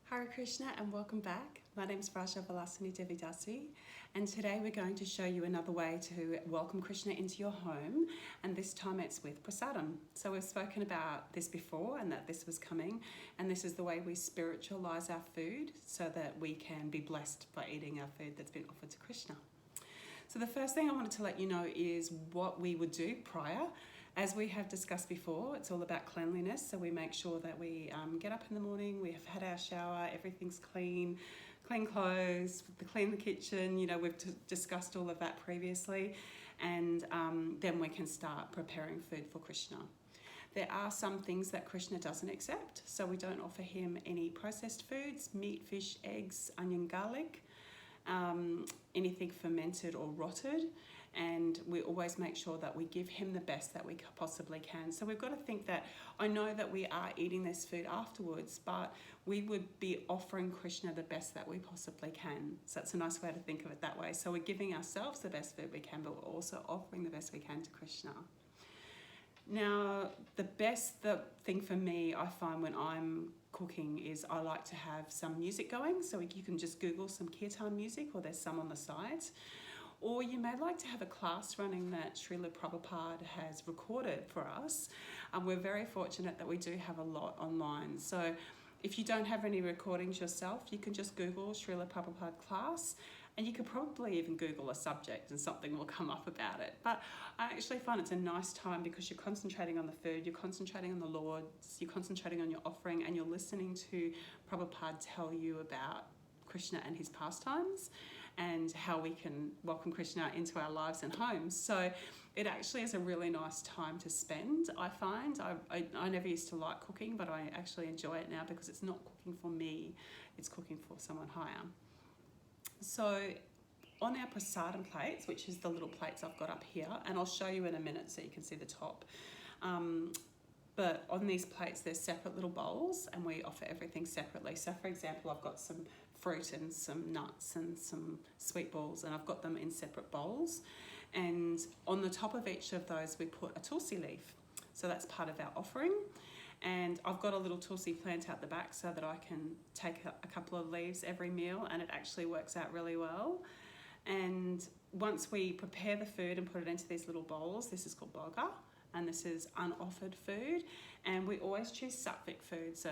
Hare Krishna and welcome back. My name is Vrajavalasini Devidasi, and today we're going to show you another way to welcome Krishna into your home, and this time it's with prasadam. So we've spoken about this before and that this was coming, and this is the way we spiritualize our food so that we can be blessed by eating our food that's been offered to Krishna. So the first thing I wanted to let you know is what we would do prior. As we have discussed before, it's all about cleanliness, so we make sure that we get up in the morning, we have had our shower, everything's clean clothes, clean the kitchen, we've discussed all of that previously, and then we can start preparing food for Krishna. There are some things that Krishna doesn't accept, so we don't offer him any processed foods, meat, fish, eggs, onion, garlic, anything fermented or rotted, and we always make sure that we give him the best that we possibly can. So we've got to think that, I know that we are eating this food afterwards, but we would be offering Krishna the best that we possibly can. So that's a nice way to think of it that way. So we're giving ourselves the best food we can, but we're also offering the best we can to Krishna. Now, the thing for me, I find when I'm cooking, is I like to have some music going. So you can just Google some kirtan music, or there's some on the side. Or you may like to have a class running that Srila Prabhupada has recorded for us. We're very fortunate that we do have a lot online. So if you don't have any recordings yourself, you can just Google Srila Prabhupada class, and you could probably even Google a subject and something will come up about it. But I actually find it's a nice time because you're concentrating on the food, you're concentrating on the Lord, you're concentrating on your offering, and you're listening to Prabhupada tell you about Krishna and his pastimes and how we can welcome Krishna into our lives and homes. So it actually is a really nice time to spend, I find. I never used to like cooking, but I actually enjoy it now because it's not cooking for me, it's cooking for someone higher. So on our prasadam plates, which is the little plates I've got up here, and I'll show you in a minute so you can see the top. But on these plates, there's separate little bowls, and we offer everything separately. So for example, I've got some fruit and some nuts and some sweet balls, and I've got them in separate bowls. And on the top of each of those, we put a tulsi leaf. So that's part of our offering. And I've got a little tulsi plant out the back so that I can take a couple of leaves every meal, and it actually works out really well. And once we prepare the food and put it into these little bowls, this is called bhoga, and this is unoffered food, and we always choose Sattvic food. So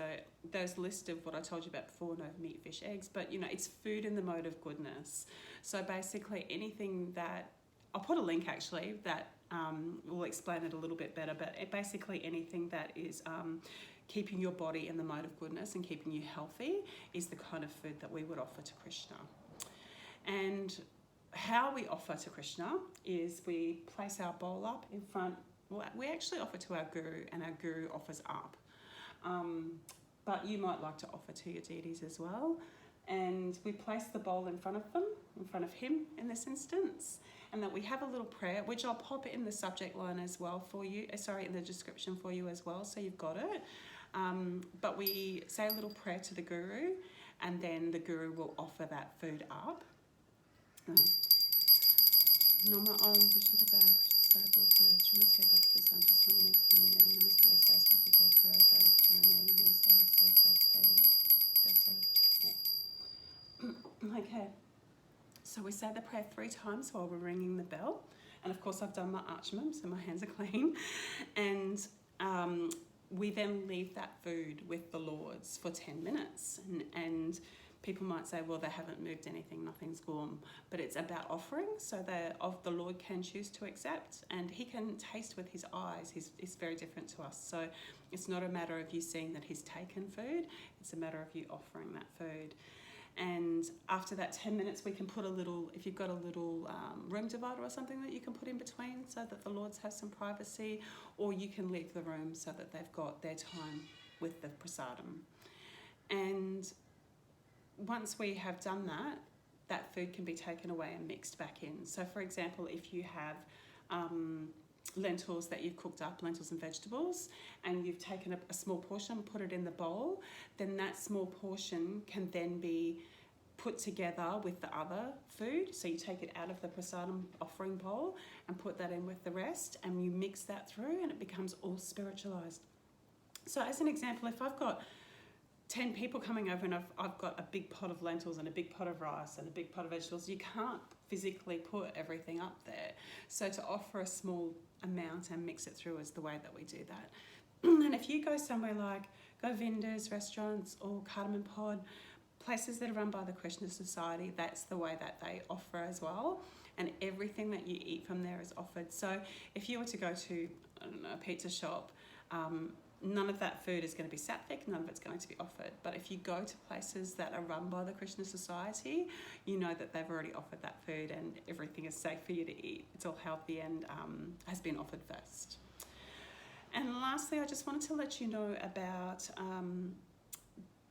there's a list of what I told you about before, no meat, fish, eggs, but it's food in the mode of goodness. So basically anything that, I'll put a link actually that will explain it a little bit better, but basically anything that is keeping your body in the mode of goodness and keeping you healthy is the kind of food that we would offer to Krishna. And how we offer to Krishna is we place our bowl up in front. Well, we actually offer to our guru, and our guru offers up. But you might like to offer to your deities as well. And we place the bowl in front of them, in front of him in this instance, and that we have a little prayer, which I'll pop in the subject line as well for you, in the description for you as well, so you've got it. But we say a little prayer to the guru, and then the guru will offer that food up. Nama Om visnu-pādāya bhū-tale śrīmate Bhaktivedanta Swami Prabhupada Namaste Sarasvati Gaura-vāṇī-pracāriṇe Namaste Sarasvate. Okay, so we say the prayer 3 times while we're ringing the bell, and of course I've done my archman, so my hands are clean, and we then leave that food with the Lords for 10 minutes, and people might say, well, they haven't moved anything, nothing's warm, but it's about offering, so the Lord can choose to accept, and he can taste with his eyes. He's very different to us, so it's not a matter of you seeing that he's taken food, it's a matter of you offering that food. And after that 10 minutes, we can put a little, if you've got a little room divider or something that you can put in between so that the Lords have some privacy, or you can leave the room so that they've got their time with the prasadam. And once we have done that, that food can be taken away and mixed back in. So for example, if you have lentils that you've cooked up, lentils and vegetables, and you've taken a small portion, put it in the bowl, then that small portion can then be put together with the other food. So you take it out of the prasadam offering bowl and put that in with the rest, and you mix that through, and it becomes all spiritualized. So as an example, if I've got 10 people coming over and I've got a big pot of lentils and a big pot of rice and a big pot of vegetables. You can't physically put everything up there. So to offer a small amount and mix it through is the way that we do that. And if you go somewhere like Govinda's restaurants or Cardamom Pod, places that are run by the Krishna Society, that's the way that they offer as well. And everything that you eat from there is offered. So if you were to go to, I don't know, a pizza shop, none of that food is going to be Sattvic, none of it's going to be offered. But if you go to places that are run by the Krishna Society, you know that they've already offered that food and everything is safe for you to eat. It's all healthy and has been offered first. And lastly, I just wanted to let you know about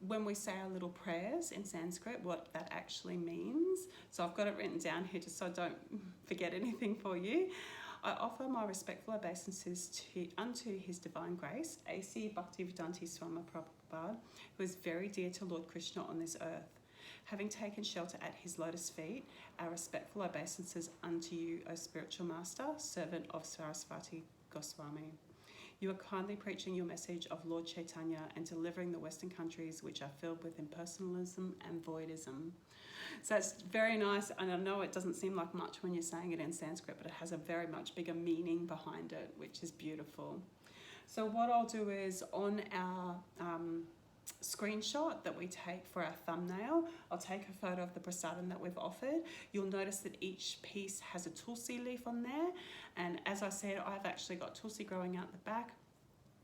when we say our little prayers in Sanskrit, what that actually means. So I've got it written down here just so I don't forget anything for you. I offer my respectful obeisances unto His Divine Grace, A.C. Bhaktivedanta Swami Prabhupada, who is very dear to Lord Krishna on this earth. Having taken shelter at His lotus feet, our respectful obeisances unto you, O spiritual master, servant of Sarasvati Gosvami. You are kindly preaching your message of Lord Caitanya and delivering the Western countries which are filled with impersonalism and voidism. So it's very nice, and I know it doesn't seem like much when you're saying it in Sanskrit, but it has a very much bigger meaning behind it, which is beautiful. So what I'll do is on our screenshot that we take for our thumbnail, I'll take a photo of the prasadam that we've offered. You'll notice that each piece has a tulsi leaf on there, and as I said, I've actually got tulsi growing out the back.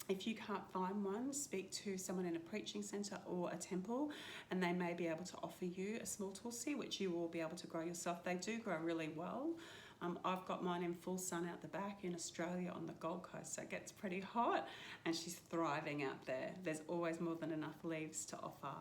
If you can't find one, speak to someone in a preaching centre or a temple and they may be able to offer you a small tulsi which you will be able to grow yourself. They do grow really well. I've got mine in full sun out the back in Australia on the Gold Coast, so it gets pretty hot and she's thriving out there. There's always more than enough leaves to offer.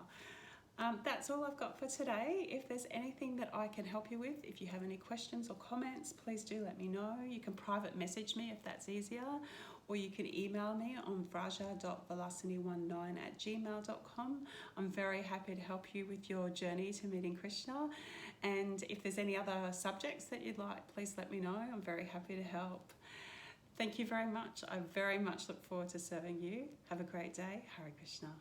That's all I've got for today. If there's anything that I can help you with, if you have any questions or comments, please do let me know. You can private message me if that's easier, or you can email me on vraja.valasini19@gmail.com. I'm very happy to help you with your journey to meeting Krishna. And if there's any other subjects that you'd like, please let me know. I'm very happy to help. Thank you very much. I very much look forward to serving you. Have a great day. Hare Krishna.